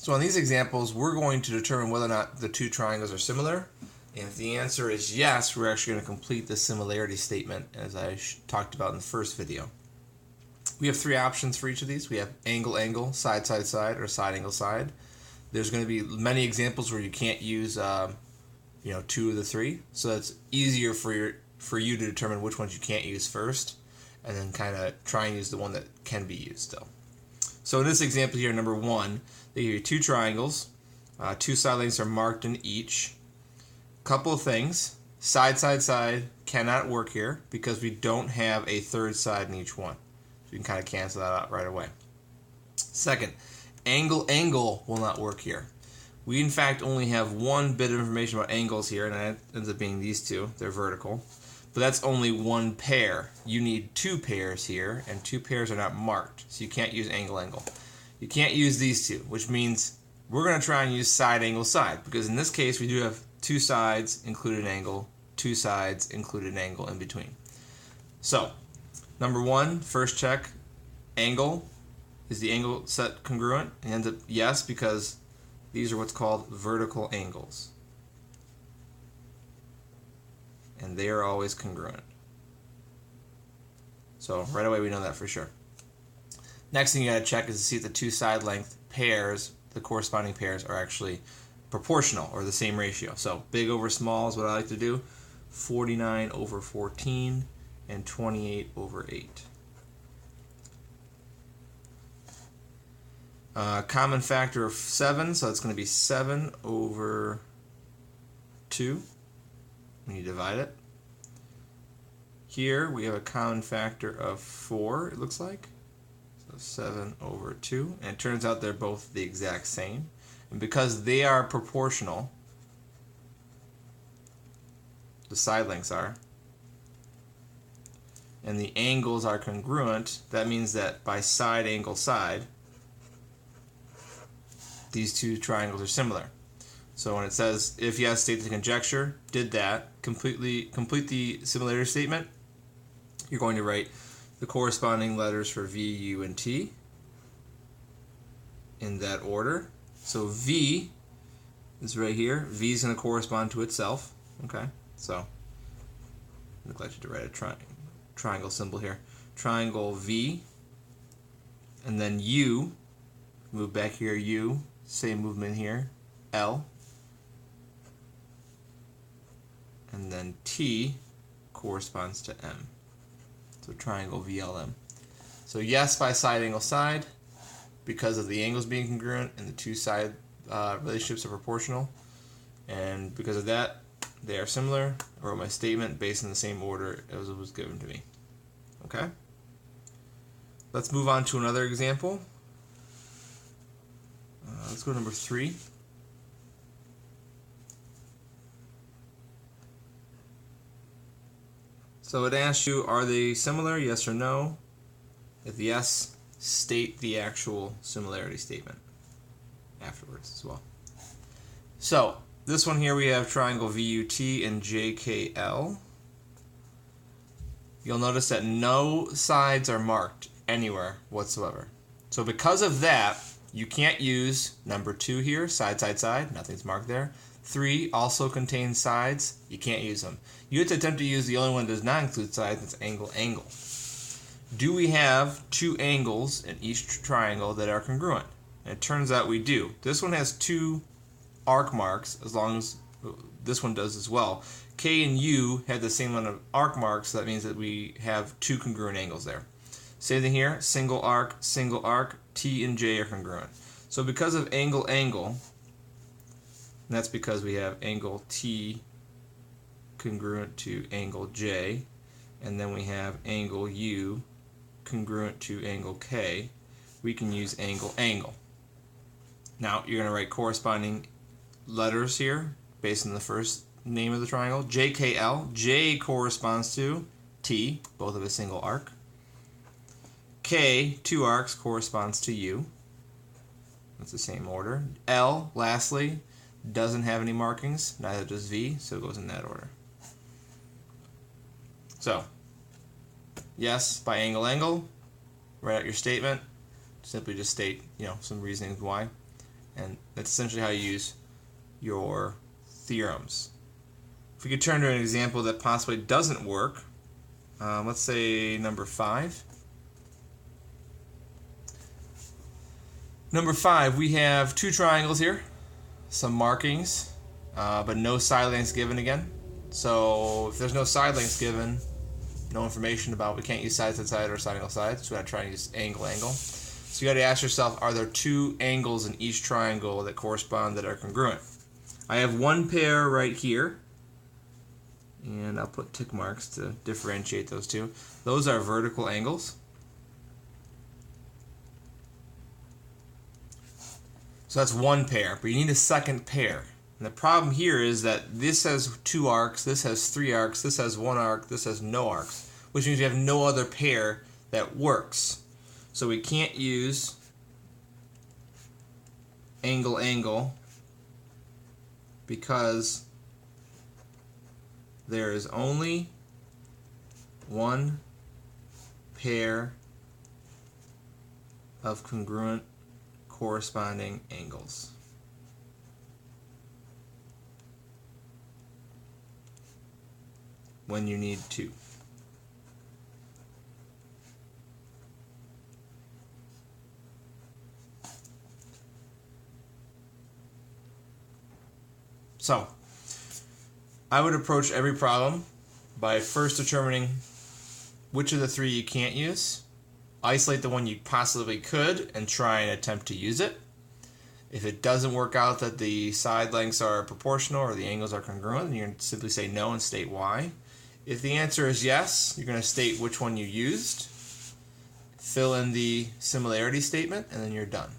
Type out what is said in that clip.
So on these examples, we're going to determine whether or not the two triangles are similar. And if the answer is yes, we're actually going to complete the similarity statement as I talked about in the first video. We have three options for each of these. We have angle, angle, side, side, side, or side, angle, side. There's going to be many examples where you can't use two of the three. So it's easier for you to determine which ones you can't use first, and then kind of try and use the one that can be used still. So in this example here, number 1, they give you two triangles. Two side lengths are marked in each. Couple of things. Side, side, side cannot work here because we don't have a third side in each one. So you can kind of cancel that out right away. Second, angle, angle will not work here. We in fact only have one bit of information about angles here, and that ends up being these two. They're vertical. But that's only one pair. You need two pairs here, and two pairs are not marked. So you can't use angle, angle. You can't use these two, which means we're going to try and use side, angle, side. Because in this case, we do have two sides include an angle, two sides include an angle in between. So, number 1, first check, angle. Is the angle set congruent? It ends up yes, because these are what's called vertical angles. And they are always congruent. So right away we know that for sure. Next thing you gotta check is to see if the two side length pairs, the corresponding pairs, are actually proportional or the same ratio. So big over small is what I like to do. 49 over 14 and 28 over 8. Common factor of 7, so it's going to be 7 over 2 when you divide it. Here we have a common factor of 4, it looks like. So 7 over 2. And it turns out they're both the exact same. And because they are proportional, the side lengths are, and the angles are congruent, that means that by side, angle, side, these two triangles are similar. So when it says, if yes, state the conjecture, did that, complete the similarity statement, you're going to write the corresponding letters for V, U, and T in that order. So V is right here. V is going to correspond to itself. Okay, so I'm neglected to write a triangle symbol here. Triangle V, and then U, move back here, U, same movement here, L, and then T corresponds to M. So triangle VLM. So yes by side, angle, side, because of the angles being congruent and the two side relationships are proportional, and because of that they are similar. I wrote my statement based on the same order as it was given to me. Okay? Let's move on to another example. Let's go to number 3. So it asks you, are they similar, yes or no? If yes, state the actual similarity statement afterwards as well. So this one here we have triangle VUT and JKL. You'll notice that no sides are marked anywhere whatsoever. So because of that, you can't use number 2 here, side, side, side, nothing's marked there. 3 also contains sides, you can't use them. You have to attempt to use the only one that does not include sides, that's angle, angle. Do we have two angles in each triangle that are congruent? And it turns out we do. This one has 2 arc marks, as long as this one does as well. K and U have the same amount of arc marks, so that means that we have 2 congruent angles there. Same thing here, single arc, T and J are congruent. So because of angle, angle, and that's because we have angle T congruent to angle J, and then we have angle U congruent to angle K, we can use angle, angle. Now you're going to write corresponding letters here based on the first name of the triangle. JKL, J corresponds to T, both of a single arc. K, 2 arcs, corresponds to U. That's the same order. L, lastly, doesn't have any markings, neither does V, so it goes in that order. So, yes, by angle, angle, write out your statement. Simply just state, some reasoning why. And that's essentially how you use your theorems. If we could turn to an example that possibly doesn't work, let's say number 5. Number 5, we have two triangles here, some markings, but no side lengths given again. So if there's no side lengths given, no information about, we can't use side to side or side angle side, so we got to try and use angle. So you got to ask yourself, are there two angles in each triangle that correspond, that are congruent? I have one pair right here, and I'll put tick marks to differentiate those two. Those are vertical angles. So that's one pair, but you need a second pair. And the problem here is that this has 2 arcs, this has 3 arcs, this has 1 arc, this has no arcs, which means we have no other pair that works. So we can't use angle because there is only one pair of congruent corresponding angles. When you need 2. So, I would approach every problem by first determining which of the 3 you can't use, isolate the one you possibly could, and try and attempt to use it. If it doesn't work out that the side lengths are proportional or the angles are congruent, then you're going to simply say no and state why. If the answer is yes, you're going to state which one you used, fill in the similarity statement, and then you're done.